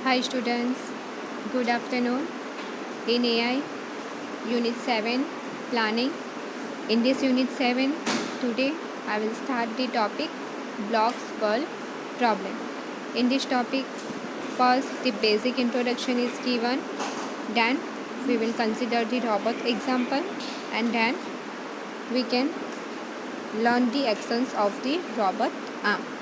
Hi students, good afternoon. In AI Unit 7 Planning. In this Unit 7, today I will start the topic Blocks World Problem. In this topic, first the basic introduction is given, then we will consider the robot example, and then we can learn the actions of the robot arm.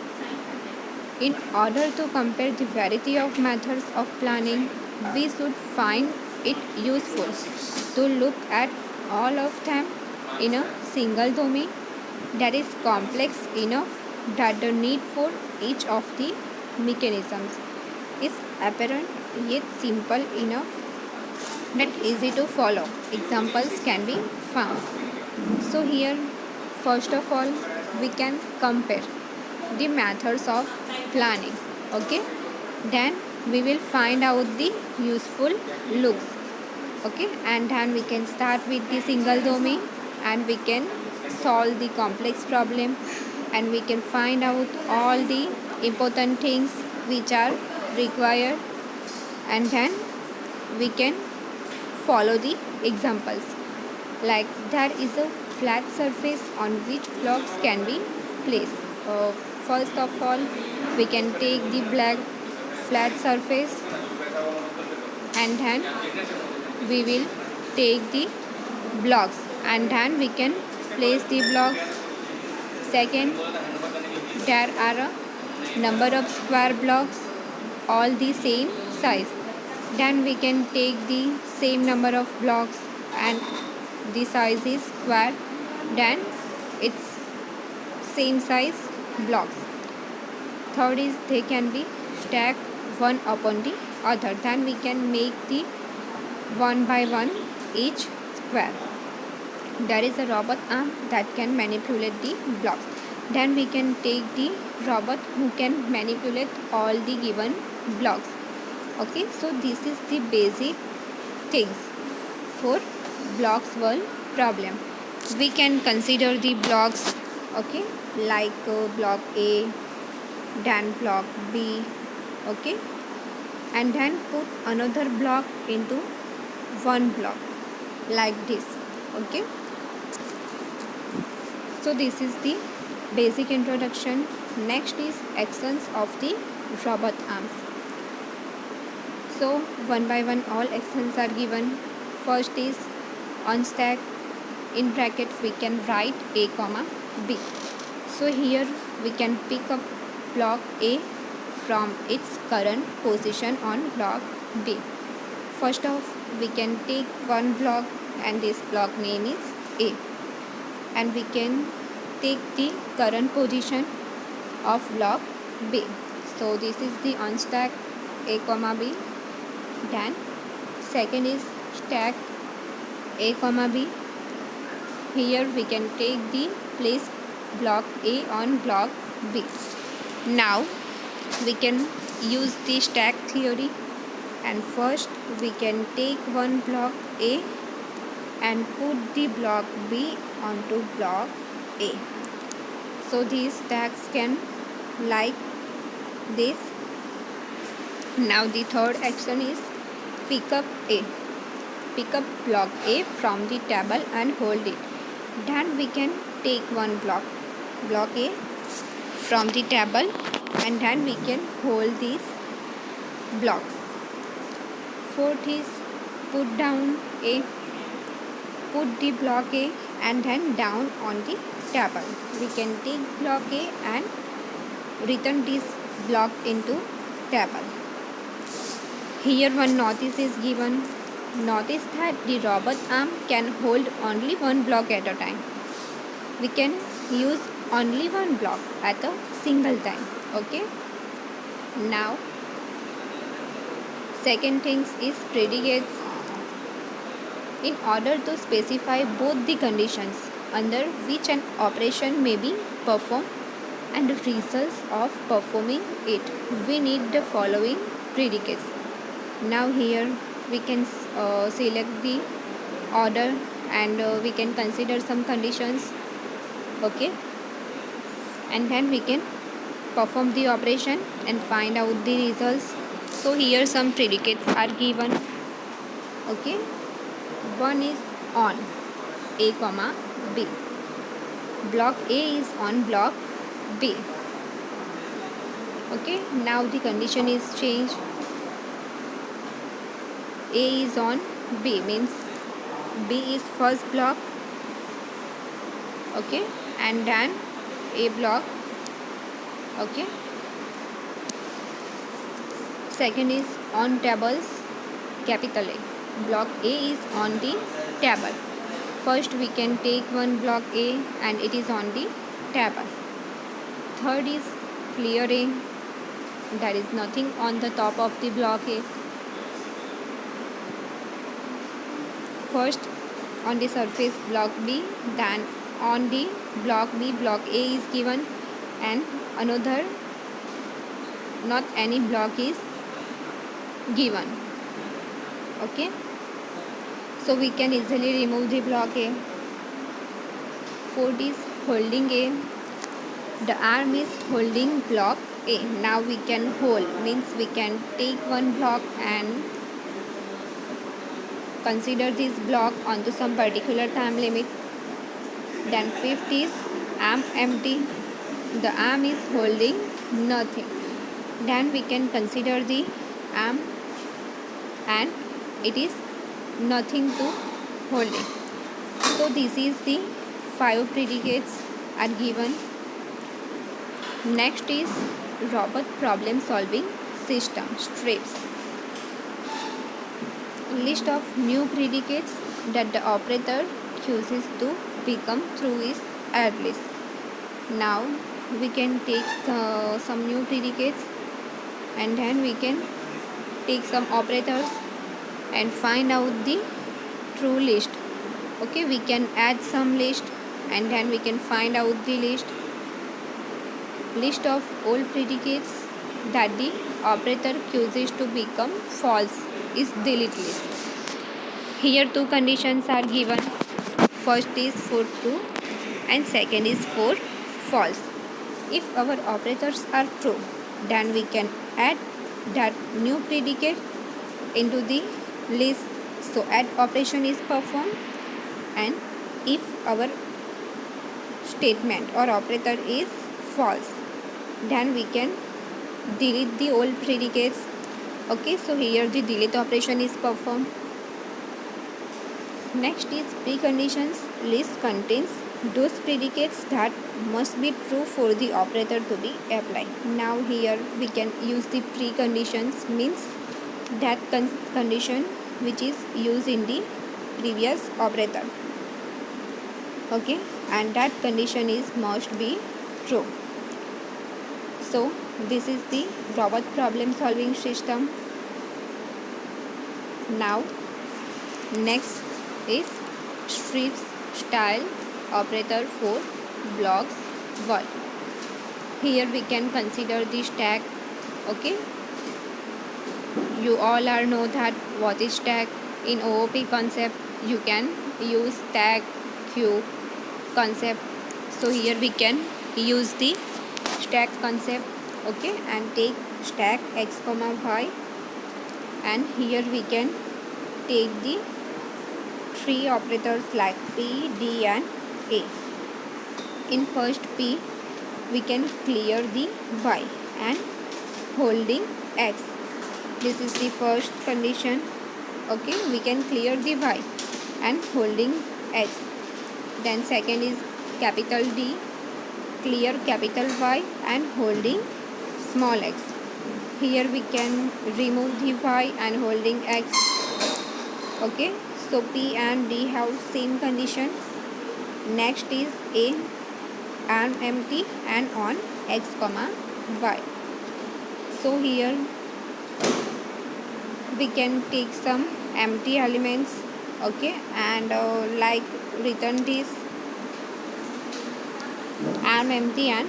In order to compare the variety of methods of planning, we should find it useful to look at all of them in a single domain that is complex enough that the need for each of the mechanisms is apparent yet simple enough that easy to follow. Examples can be found. So here, first of all, we can compare the methods of planning. Okay, then we will find out the useful looks. Okay, and then we can start with the single domain and we can solve the complex problem, and we can find out all the important things which are required, and then we can follow the examples. Like there is a flat surface on which blocks can be placed. First of all, we can take the black flat surface, and then we will take the blocks, and then we can place the blocks. Second, there are a number of square blocks, all the same size. Then we can take the same number of blocks and the size is square, then it's same size blocks. Third is they can be stacked one upon the other, then we can make the one by one each square. There is a robot arm that can manipulate the blocks. Then we can take the robot who can manipulate all the given blocks. Okay, so this is the basic things for blocks world problem. We can consider the blocks, okay, like block A, then block B, okay, and then put another block into one block like this. Okay, so this is the basic introduction. Next is actions of the robot arms. So one by one all actions are given. First is unstack. In bracket we can write A comma B. So here we can pick up block A from its current position on block B. First off, we can take one block and this block name is A, and we can take the current position of block B. So this is the unstack A comma B. Then second is stack A comma B. Here we can take the place block A on block B. Now we can use the stack theory, and first we can take one block A and put the block B onto block A. So these stacks can like this. Now the third action is pick up A. Pick up block A from the table and hold it. Then we can take one block A from the table, and then we can hold this block. Fourth is put down A. Put the block A and then down on the table. We can take block A and return this block into table. Here one notice is given. Notice that the robot arm can hold only one block at a time. We can use only one block at a single time. Okay. Now second things is predicates. In order to specify both the conditions under which an operation may be performed and the results of performing it, we need the following predicates. Now here we can select the order, and we can consider some conditions. Okay, and then we can perform the operation and find out the results. So here some predicates are given. Okay, one is on A comma B. Block A is on block B. Okay, now the condition is changed. A is on B means B is first block. Okay, and then A block. Okay, second is on tables, capital A. Block A is on the table. First we can take one block A and it is on the table. Third is clear A. There is nothing on the top of the block A. First on the surface block B, then on the block B, block A is given, and another not any block is given. Okay, so we can easily remove the block A. Fourth is holding A. The arm is holding block A. Now we can hold means we can take one block and consider this block onto some particular time limit. Then fifth is arm empty. The arm is holding nothing. Then we can consider the arm and it is nothing to holding. So this is the 5 predicates are given. Next is robot problem solving system strips. List of new predicates that the operator chooses to become through is add list. Now we can take some new predicates and then we can take some operators and find out the true list. Okay, we can add some list and then we can find out the list. List of all predicates that the operator chooses to become false is delete list. Here two conditions are given. First is for true and second is for false. If our operators are true, then we can add that new predicate into the list. So add operation is performed, and if our statement or operator is false, then we can delete the old predicates. Okay, so here the delete operation is performed. Next is preconditions. List contains those predicates that must be true for the operator to be applied. Now here we can use the preconditions means that condition which is used in the previous operator. Okay, and that condition is must be true. So this is the robot problem solving system. Now next is strips style operator for blocks 1. Here we can consider the stack. Okay, you all are know that what is stack. In OOP concept you can use stack, queue concept. So here we can use the stack concept. Okay, and take stack x comma y, and here we can take the 3 operators like P, D and A. In first P we can clear the y and holding x. This is the first condition. Okay, we can clear the y and holding x. Then second is capital D, clear capital Y and holding small x. Here we can remove the y and holding x. Okay, so P and D have same condition. Next is A, arm empty and on x comma y. So here we can take some empty elements. Okay, and like return this arm empty and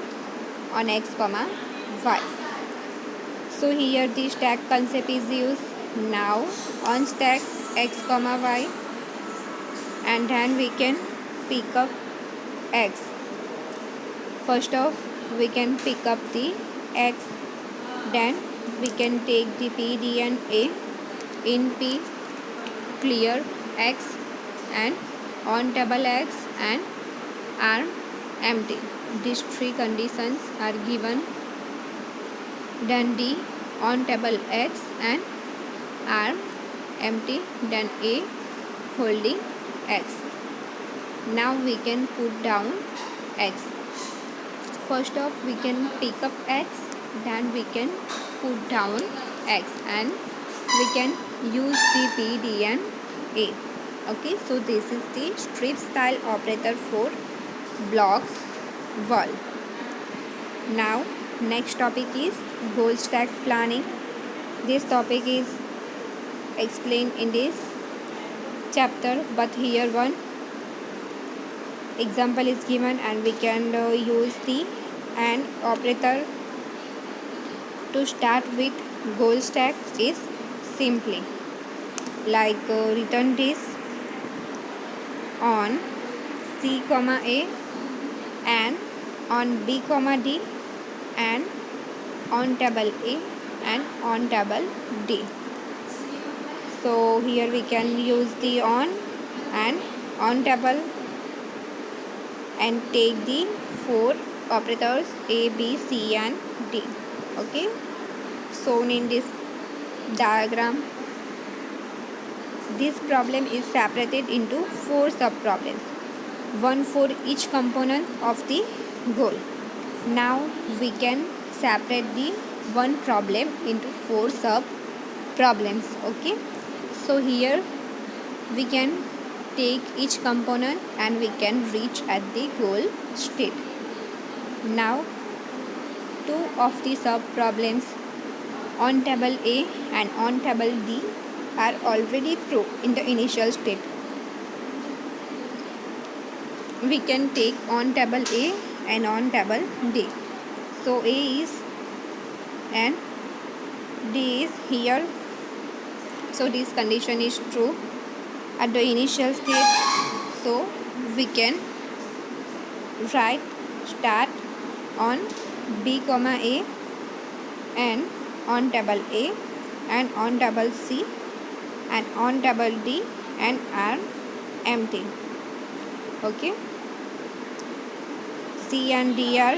on x comma y. So here the stack concept is used. Now on stack x comma y, and then we can pick up x. First off we can pick up the x, then we can take the P, D and A. In P, clear X and on table X and are empty. These three conditions are given. Then D, on table X and are empty. Then A, holding X. Now we can put down X. First off, we can pick up X, then we can put down X, and we can use the P, D and A. Okay, so this is the strip style operator for blocks wall. Now next topic is goal stack planning. This topic is explained in this chapter, but here one example is given and we can use the AND operator to start with. Goal stack is simply like return this on C comma A and on B comma D and on table A and on table D. So here we can use the on and on table and take the four operators A, B, C and D. Okay, shown in this diagram. This problem is separated into four sub-problems, one for each component of the goal. Now we can separate the one problem into four sub-problems. Okay, so here we can take each component and we can reach at the goal state. Now two of the sub-problems on table A and on table D are already true in the initial state. We can take on table A and on table D. So A is and D is here. So this condition is true at the initial state. So we can write start on B comma A and on table A and on table C and on table D and are empty. Okay, C and D are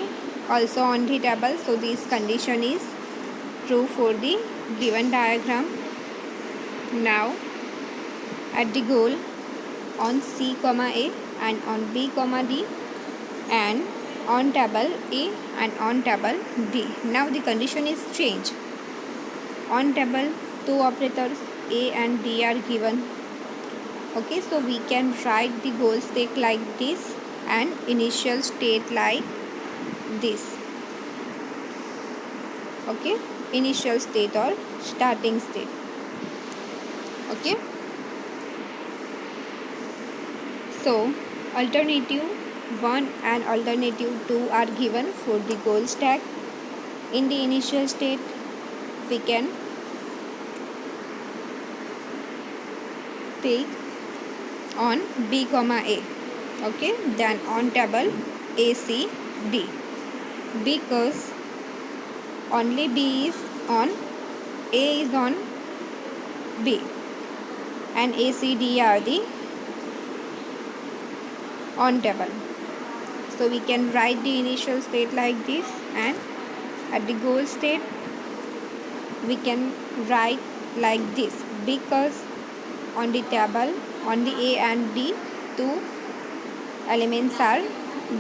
also on the table, so this condition is true for the given diagram. Now at the goal on C comma A and on B comma D and on table A and on table D. Now the condition is changed. On table two operators A and D are given. Okay, so we can write the goal state like this and initial state like this. Okay, initial state or starting state. Okay, so alternative 1 and alternative 2 are given for the goal stack. In the initial state we can take on B comma A. Okay, then on table A, C, D, because only B is on, A is on B and A, C, D are the on table. So we can write the initial state like this, and at the goal state we can write like this, because on the table on the A and D two elements are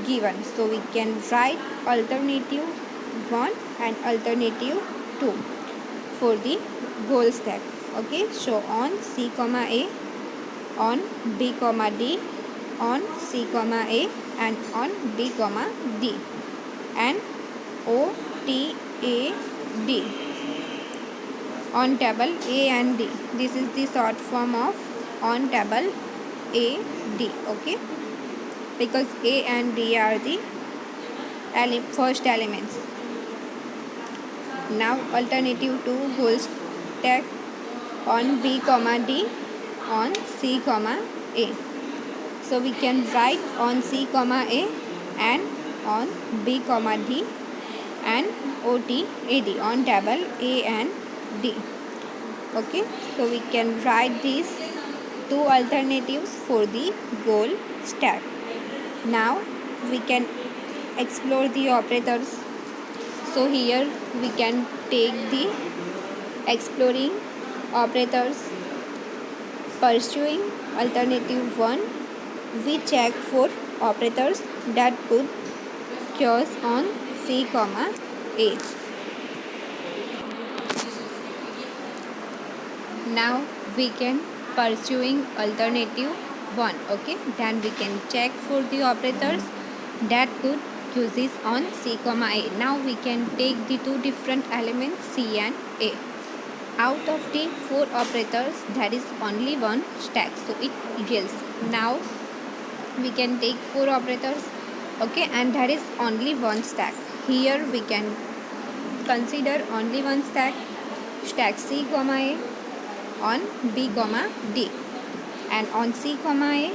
given. So we can write alternative 1 and alternative 2 for the goal stack. Okay, so on C comma A, on B comma D, on C comma A and on B comma D, and O, T, A, D on table A and D. This is the short form of on table A, D. Okay, because A and D are the first elements. Now alternative 2 goal stack on B comma D, on C comma A. So we can write on C comma A and on B comma D and OT AD on table A and D. Okay, so we can write these two alternatives for the goal stack. Now we can explore the operators. So here we can take the exploring operators. Pursuing alternative 1, we check for operators that could cause on C, A. Now we can pursuing alternative 1. Okay, then we can check for the operators that could uses on C, A. Now we can take the two different elements C and A. Out of the 4 operators, there is only one stack, so it yields. Now we can take 4 operators, okay, and there is only one stack. Here we can consider only one stack, stack C, A on B, D, and on C, A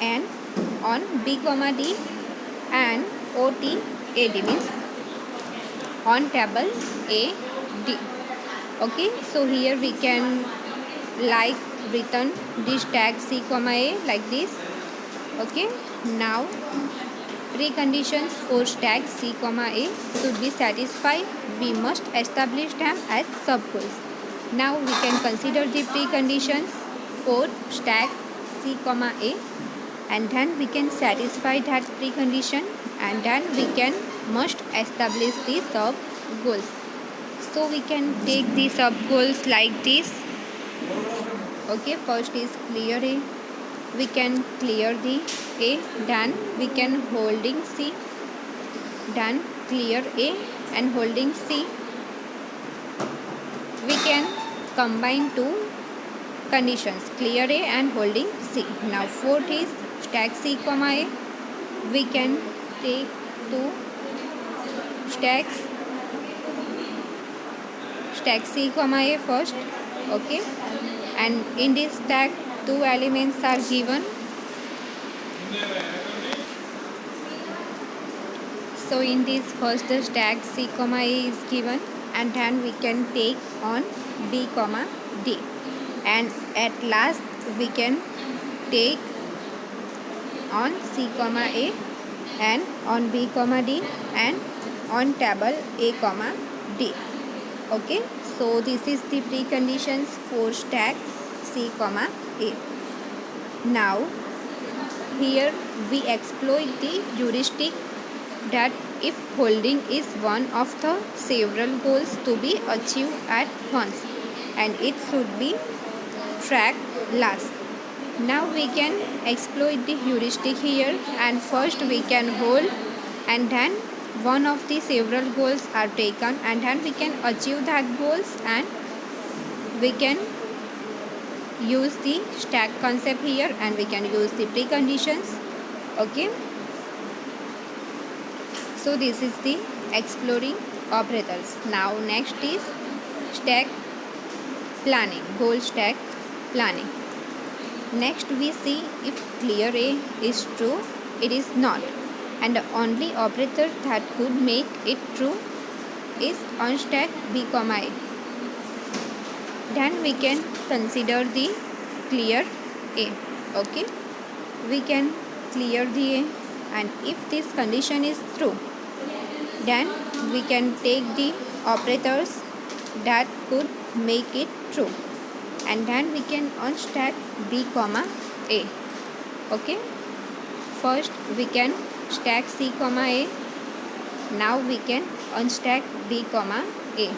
and on B, D, and OT AD means on table A, D. Okay, so here we can like written this stack C, A like this. Okay, now preconditions for stack C, A should be satisfied. We must establish them as subgoals. Now we can consider the preconditions for stack C, A, and then we can satisfy that precondition, and then we can must establish the sub goals. So we can take the sub goals like this. Okay, first is clear A. We can clear the A, then we can holding C, then clear A and holding C. We can combine two conditions, clear A and holding C. Now fourth is stack C, A. We can take two stacks, stack C, A first. Okay, and in this stack 2 elements are given. So in this first stack C, A is given, and then we can take on B, D, and at last we can take on C, A and on B, D and on table A, D. Okay, so this is the preconditions for stack C, A. Now here we exploit the heuristic that if holding is one of the several goals to be achieved at once, and it should be tracked last. Now we can exploit the heuristic here, and first we can hold, and then one of the several goals are taken, and then we can achieve that goals, and we can use the stack concept here, and we can use the preconditions. Okay, so this is the exploring operators. Now next is stack planning, goal stack planning. Next we see if clear A is true, it is not, and the only operator that could make it true is on stack B, A. Then we can consider the clear A. Okay, we can clear the A, and if this condition is true, then we can take the operators that could make it true, and then we can unstack B, A. Okay, first we can stack C, A. Now we can unstack B, A,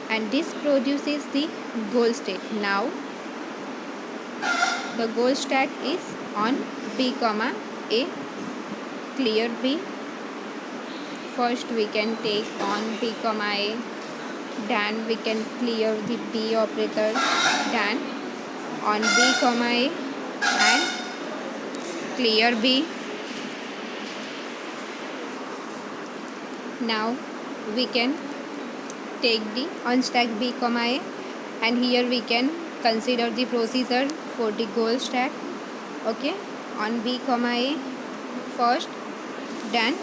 and this produces the goal state. Now the goal stack is on B, A, clear B. First we can take on B, A, then we can clear the B operator, then on B, A and clear B. Now we can take the unstack B, A, and here we can consider the procedure for the goal stack. Okay, on B, A first, then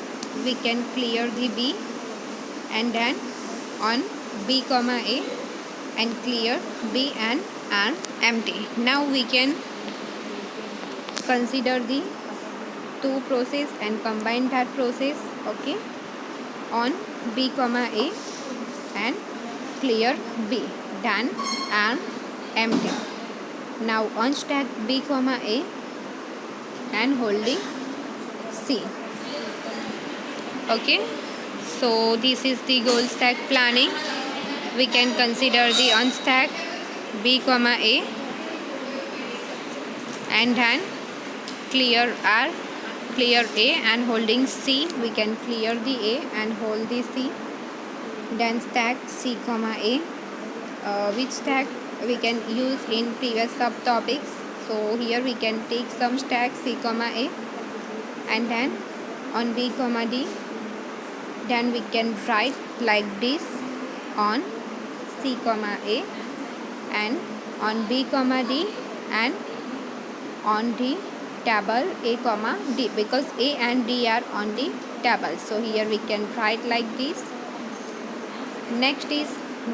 we can clear the B, and then on B comma A and clear B and empty. Now we can consider the two process and combine that process. Okay, on B comma A and clear B, done and empty. Now unstack B comma A and holding C. Okay, so this is the goal stack planning. We can consider the unstack B comma A and then clear A and holding C. We can clear the A and hold the C. Then stack C comma A, which stack we can use in previous subtopics. So here we can take some stack C comma A and then on B comma D. Then we can write like this on C comma A and on B comma D and on the table A comma D, because A and D are on the table. So here we can write like this. Next is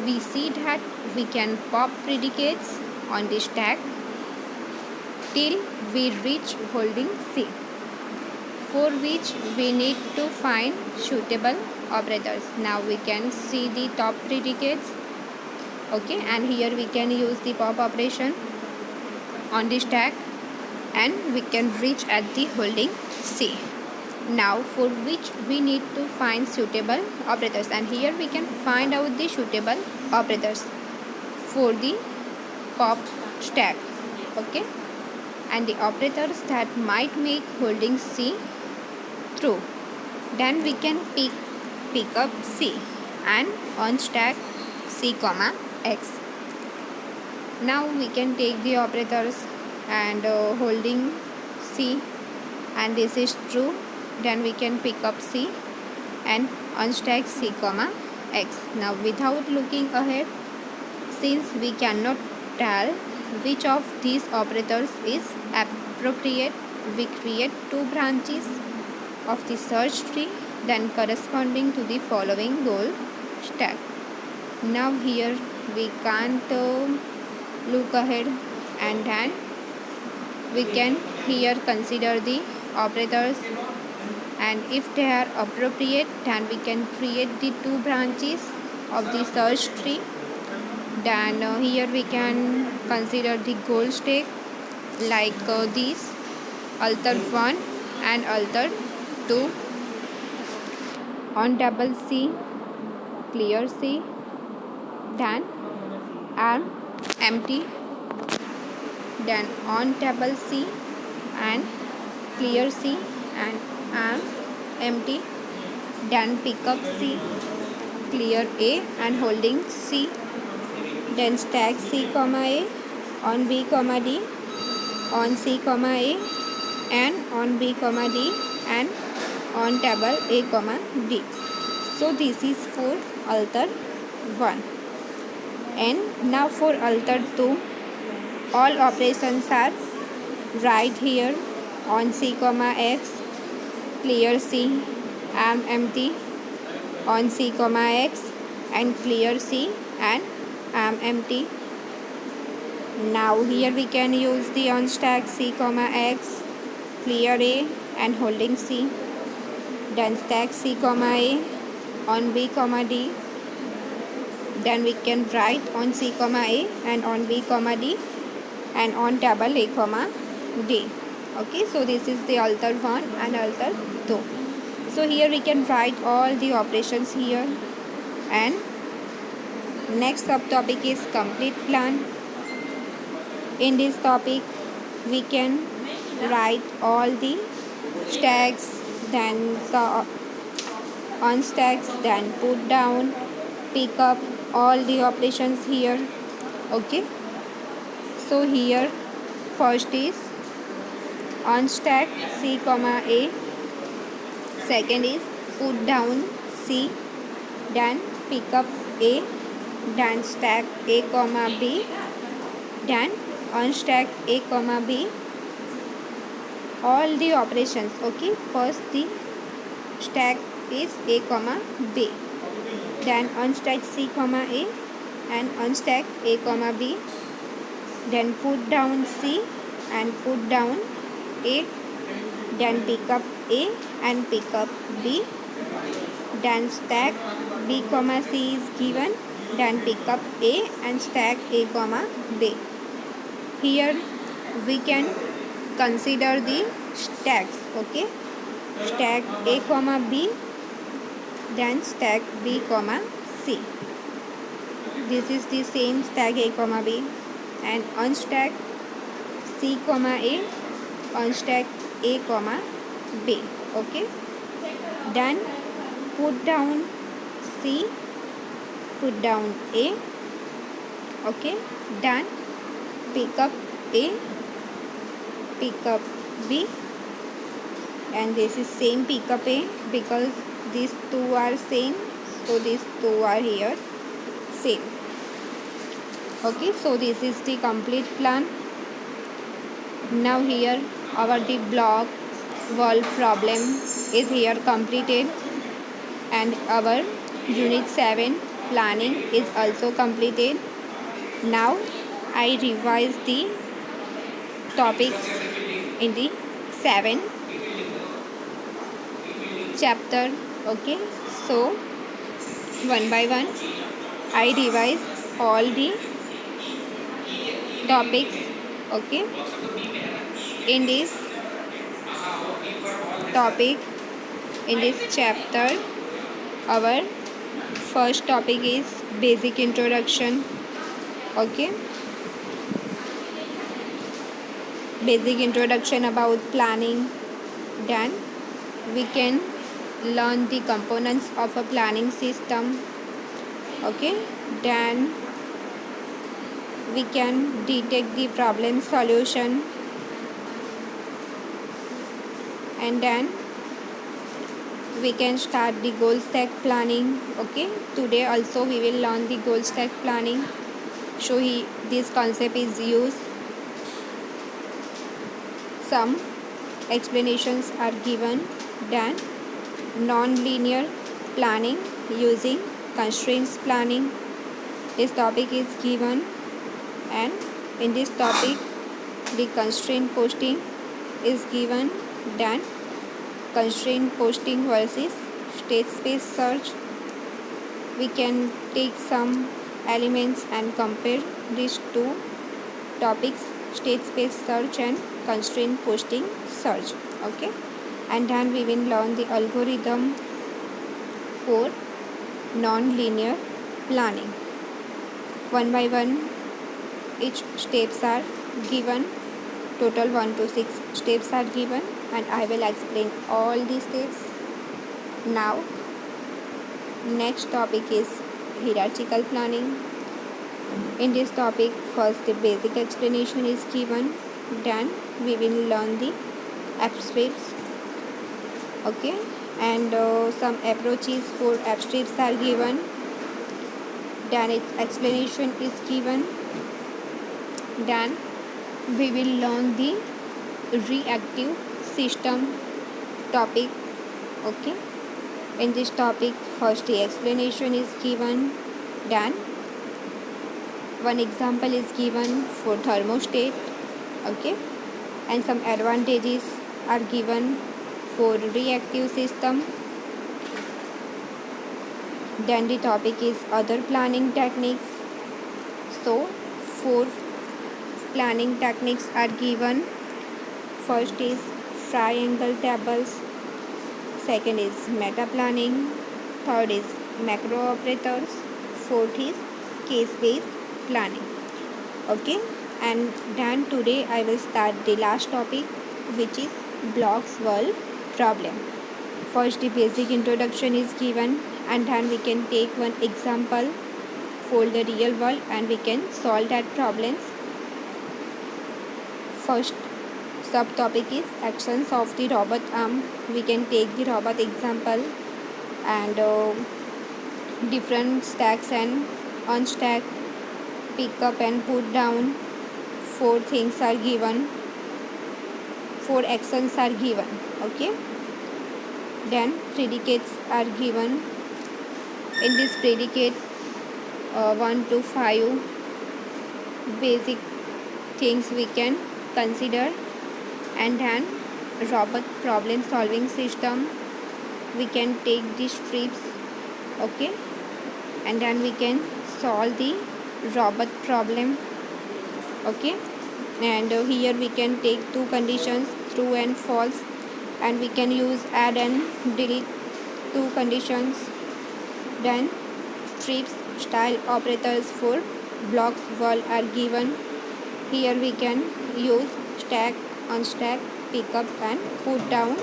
we see that we can pop predicates on the stack till we reach holding C, for which we need to find suitable operators. Now we can see the top predicates. Okay, and here we can use the pop operation on the stack and we can reach at the holding C. Now for which we need to find suitable operators, and here we can find out the suitable operators for the pop stack. Okay, and the operators that might make holding C true. Then we can pick up C and unstack C comma X. Now we can take the operators and holding C, and this is true. Then we can pick up C and unstack C comma X. Now without looking ahead, since we cannot tell which of these operators is appropriate, we create two branches of the search tree then corresponding to the following goal stack. Now here we can't look ahead, and then we can here consider the operators, and if they are appropriate then we can create the two branches of the search tree. Then here we can consider the goal stack like these: alter 1 and alter 2. On double C, clear C, then empty. Then on table C and clear C and empty. Then pick up C, clear A and holding C. Then stack C comma A on B comma D, on C comma A and on B comma D and on table A comma D. So this is for alter 1. And now for alter 2, all operations are right here on C comma X, clear C and empty, on C comma X and clear C and empty. Now here we can use the unstack C comma X, clear A and holding C. Then stack C comma A on B comma D. Then we can write on C comma A and on B comma D and on table A comma D. Okay, so this is the alter 1 and alter 2. So here we can write all the operations here, and next subtopic is complete plan. In this topic we can write all the stacks, then unstacks, then put down, pick up, all the operations here. Okay, so here first is unstack C comma A, second is put down C, then pick up A, then stack A comma B, then unstack A comma B, all the operations. Okay, first the stack is A comma B. Then unstack C comma A and unstack A comma B. Then put down C and put down A. Then pick up A and pick up B. Then stack B comma C is given. Then pick up A and stack A comma B. Here we can consider the stacks. Okay, stack A comma B, then stack B comma C. This is the same stack A comma B, and unstack C comma A, unstack A comma B. Okay, then put down C, put down A. Okay, done. Pick up A, pick up B, and this is same pick up A because these two are same, so these two are here same. Okay, so this is the complete plan. Now here our the block wall problem is here completed, and our unit 7 planning is also completed. Now I revise the topics in the 7 chapter. Okay, so one by one I revise all the topics. Okay, in this topic, in this chapter, our first topic is basic introduction. Okay, basic introduction about planning. Then we can learn the components of a planning system. Okay, then we can detect the problem solution, and then we can start the goal stack planning. Okay, today also we will learn the goal stack planning. So this concept is used. Some explanations are given. Then non-linear planning using constraints planning. This topic is given, and in this topic the constraint posting is given. Then constraint posting versus state space search. We can take some elements and compare these two topics, state space search and constraint posting search. Okay, and then we will learn the algorithm for non-linear planning. One by one each steps are given. Total 1 to 6 steps are given, and I will explain all these steps. Now next topic is hierarchical planning. In this topic, first the basic explanation is given. Then we will learn the abstracts. Okay, and some approaches for abstracts are given. Then its explanation is given. Then we will learn the reactive system topic. Okay, in this topic first the explanation is given. Then one example is given for thermostat. Okay, and some advantages are given for reactive system. Then the topic is other planning techniques. So 4 planning techniques are given. First is triangle tables, second is meta planning, third is macro operators, fourth is case based planning. Okay, and then today I will start the last topic, which is blocks wall problem. First the basic introduction is given, and then we can take one example for the real world and we can solve that problems. First subtopic is actions of the robot arm. We can take the robot example, and different stacks and unstack, pick up and put down. 4 things are given, 4 actions are given. Okay, Then predicates are given. In this predicate 1 to 5 basic things we can consider, and then robot problem solving system we can take the strips, okay, and then we can solve the robot problem, okay. And here we can take two conditions, true and false, and we can use add and delete two conditions. Then strips style operators for blocks wall are given. Here we can use stack, unstack, pick up and put down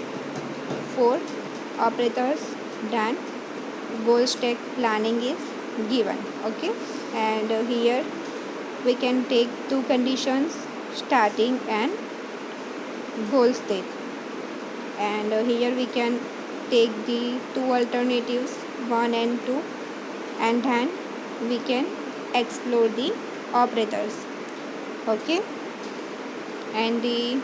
for operators. Then goal stack planning is given, okay. And here we can take two conditions, starting and goal state, and here we can take the two alternatives 1 and 2, and then we can explore the operators, okay. And the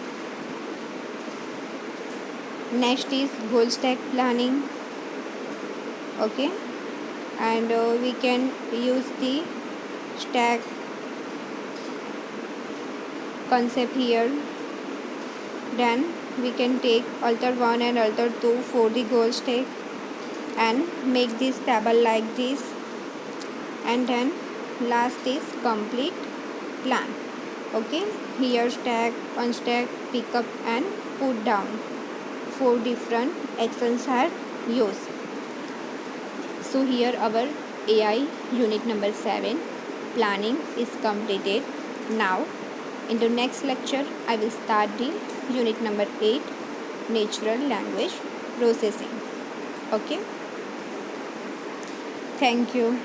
next is goal stack planning, okay. And we can use the stack concept here. Then we can take alter 1 and alter 2 for the goal stack and make this table like this, and then last is complete plan, okay. Here stack, unstack, pick up and put down, 4 different actions are used. So here our AI unit number 7 planning is completed. Now in the next lecture I will start the unit number 8 natural language processing, okay. Thank you.